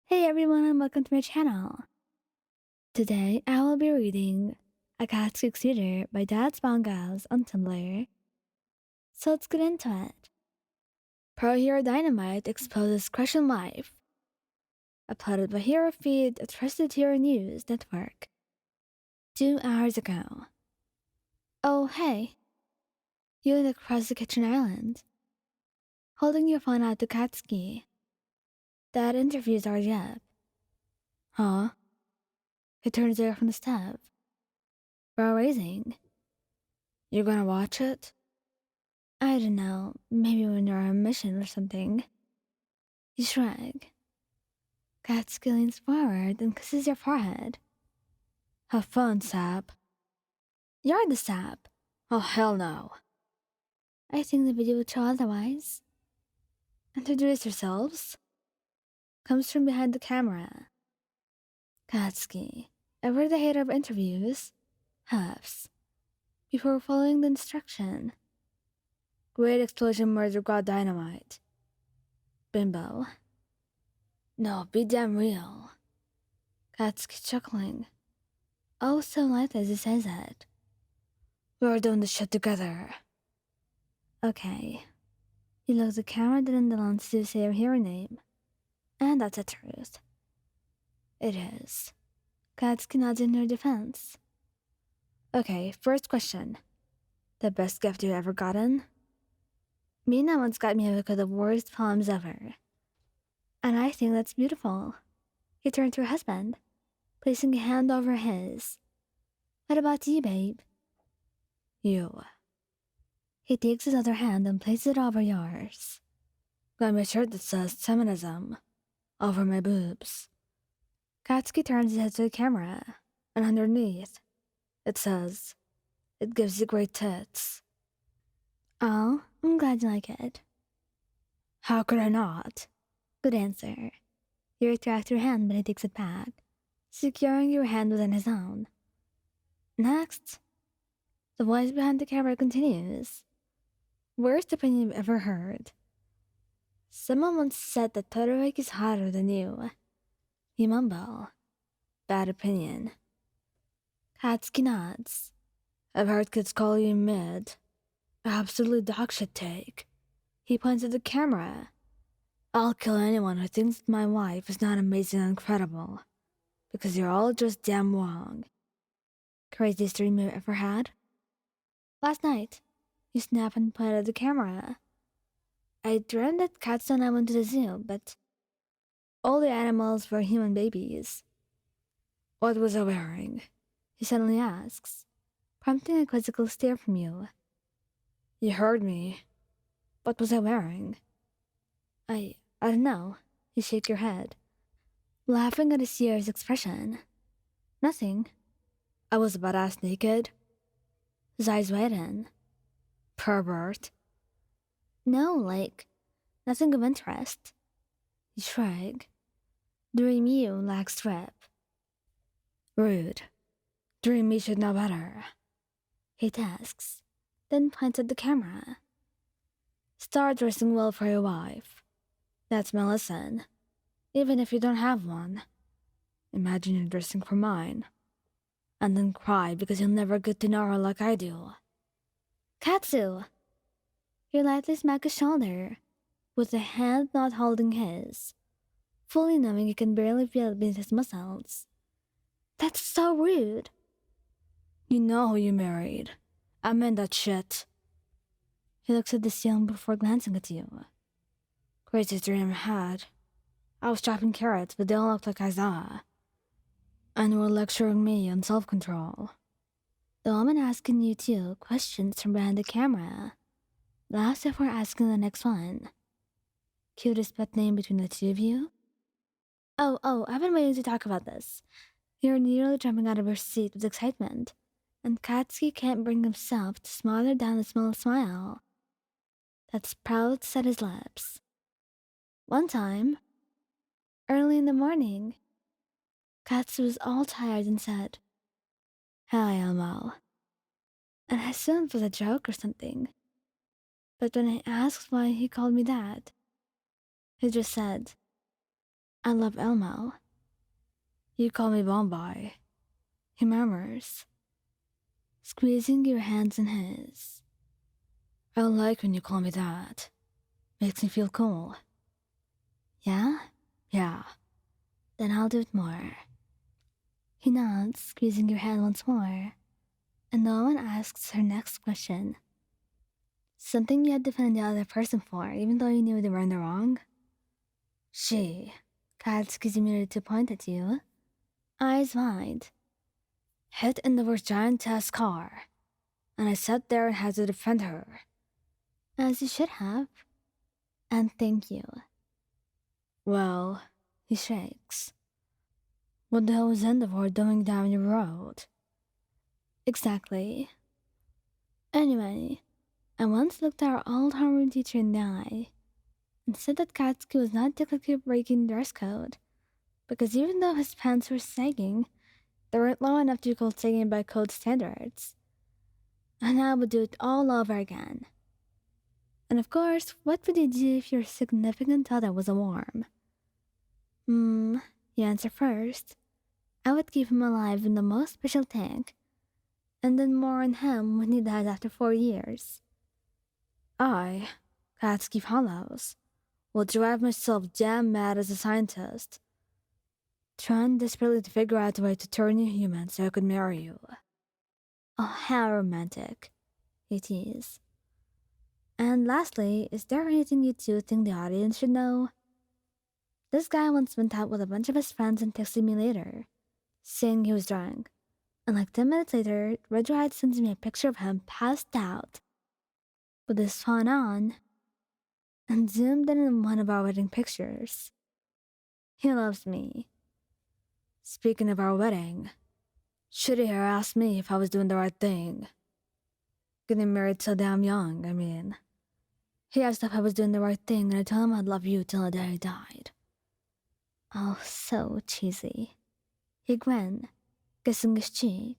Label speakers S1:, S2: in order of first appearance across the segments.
S1: Hey everyone and welcome to my channel. Today I will be reading A Cat Succeeder by Dad's Bangals on Tumblr. So let's get into it. Pro Hero Dynamite exposes crushing life. Uploaded by Hero Feed, a trusted Hero News network. 2 hours ago. Oh hey, you look across the kitchen island. Holding your phone out to Katsuki. That interview's already up. Huh? He turns away from the stove. Brow raising. You're gonna watch it? I don't know, maybe when you're on a mission or something. You shrug. Katsuki leans forward and kisses your forehead. Have fun, sap. You're the sap. Oh, hell no. I think the video would show otherwise. Introduce yourselves. Comes from behind the camera. Katsuki, ever the hater of interviews, huffs. Before following the instruction. Great explosion murder god dynamite. Bimbo. No, be damn real. Katsuki chuckling. Oh, so light as he says it. We're doing this shit together. Okay. He looks at the camera, then the lens to say her name. And that's the truth. It is. Katsuki nods in her defense. Okay, first question. The best gift you ever gotten? Mina once got me a book of the worst poems ever. And I think that's beautiful. He turned to her husband, placing a hand over his. What about you, babe? You. He takes his other hand and places it over yours. Got me a shirt that says feminism over my boobs. Katsuki turns his head to the camera, and underneath, it says, "It gives you great tits." Oh, I'm glad you like it. How could I not? Good answer. You retract your hand, but he takes it back, securing your hand within his own. Next, the voice behind the camera continues. Worst opinion you've ever heard. Someone once said that Todoroki is hotter than you. You mumble. Bad opinion. Katsuki nods. I've heard kids call you mid. Absolute dogshit take. He points at the camera. I'll kill anyone who thinks that my wife is not amazing and incredible. Because you're all just damn wrong. Craziest dream you ever had? Last night. You snap and point at the camera. I dreamed that Katsu and I went to the zoo, but all the animals were human babies. What was I wearing? He suddenly asks, prompting a quizzical stare from you. You heard me. What was I wearing? I don't know. You shake your head, laughing at his serious expression. Nothing. I was badass naked. His eyes widen. Pervert. No, like, nothing of interest. You shrug. Dream you lacks strip. Rude. Dream me should know better. He tasks, then points at the camera. Start dressing well for your wife. That's my lesson. Even if you don't have one. Imagine you're dressing for mine. And then cry because you'll never get to know her like I do. Katsu! You lightly smack his shoulder, with the hand not holding his, fully knowing you can barely feel it beneath his muscles. That's so rude. You know who you married. I meant that shit. He looks at the ceiling before glancing at you. Craziest dream I had. I was chopping carrots, but they all looked like Isaiah. And were lecturing me on self-control. The woman asking you two questions from behind the camera. Laughs before asking the next one. Cutest pet name between the two of you? Oh, I've been waiting to talk about this. You're nearly jumping out of your seat with excitement, and Katsuki can't bring himself to smother down a small smile that sprouts at his lips. One time, early in the morning, Katsu was all tired and said, "Hi, Elmo." And I assumed it was a joke or something. But when I asked why he called me that, he just said, I love Elmo. You call me Bombay, he murmurs, squeezing your hands in his. I like when you call me that. Makes me feel cool. Yeah? Yeah. Then I'll do it more. He nods, squeezing your hand once more, and no one asks her next question. Something you had to defend the other person for, even though you knew they were in the wrong? She, cat squeezing me to point at you, eyes wide, hit in the giant test car, and I sat there and had to defend her. As you should have. And thank you. Well, he shakes. What the hell was Endeavor doing down your road? Exactly. Anyway, I once looked our old homeroom teacher in the eye and said that Katsuki was not technically breaking dress code, because even though his pants were sagging, they weren't long enough to be called sagging by code standards. And I would do it all over again. And of course, what would you do if your significant other was a worm? You answer first. I would keep him alive in the most special tank, and then more on him when he died after 4 years. I, Katsuki Hollows, will drive myself damn mad as a scientist, trying desperately to figure out a way to turn you human so I could marry you. Oh, how romantic, it is. And lastly, is there anything you two think the audience should know? This guy once went out with a bunch of his friends and texted me later, saying he was drunk. And like 10 minutes later, Redride sends me a picture of him passed out, with his phone on, and zoomed in on one of our wedding pictures. He loves me. Speaking of our wedding, Shitty Hair asked me if I was doing the right thing. Getting married so damn young, I mean. He asked if I was doing the right thing, and I told him I'd love you till the day I died. Oh, so cheesy. He grinned, kissing his cheek.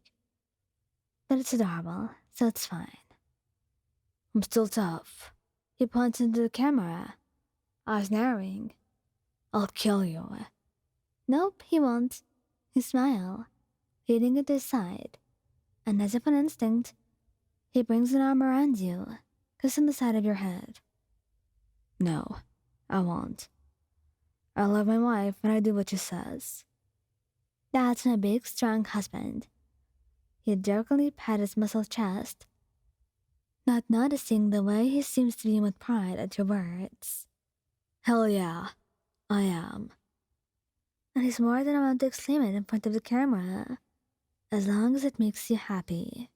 S1: But it's adorable, so it's fine. I'm still tough. He points into the camera. I was narrowing. I'll kill you. Nope, he won't. He smiled, leading it to his side, and as if on instinct, he brings an arm around you, kissing the side of your head. No, I won't. I love my wife and I do what she says. That's my big, strong husband. He jerkily pat his muscled chest, not noticing the way he seems to beam with pride at your words. Hell yeah, I am. And he's more than allowed to exclaim it in front of the camera, as long as it makes you happy.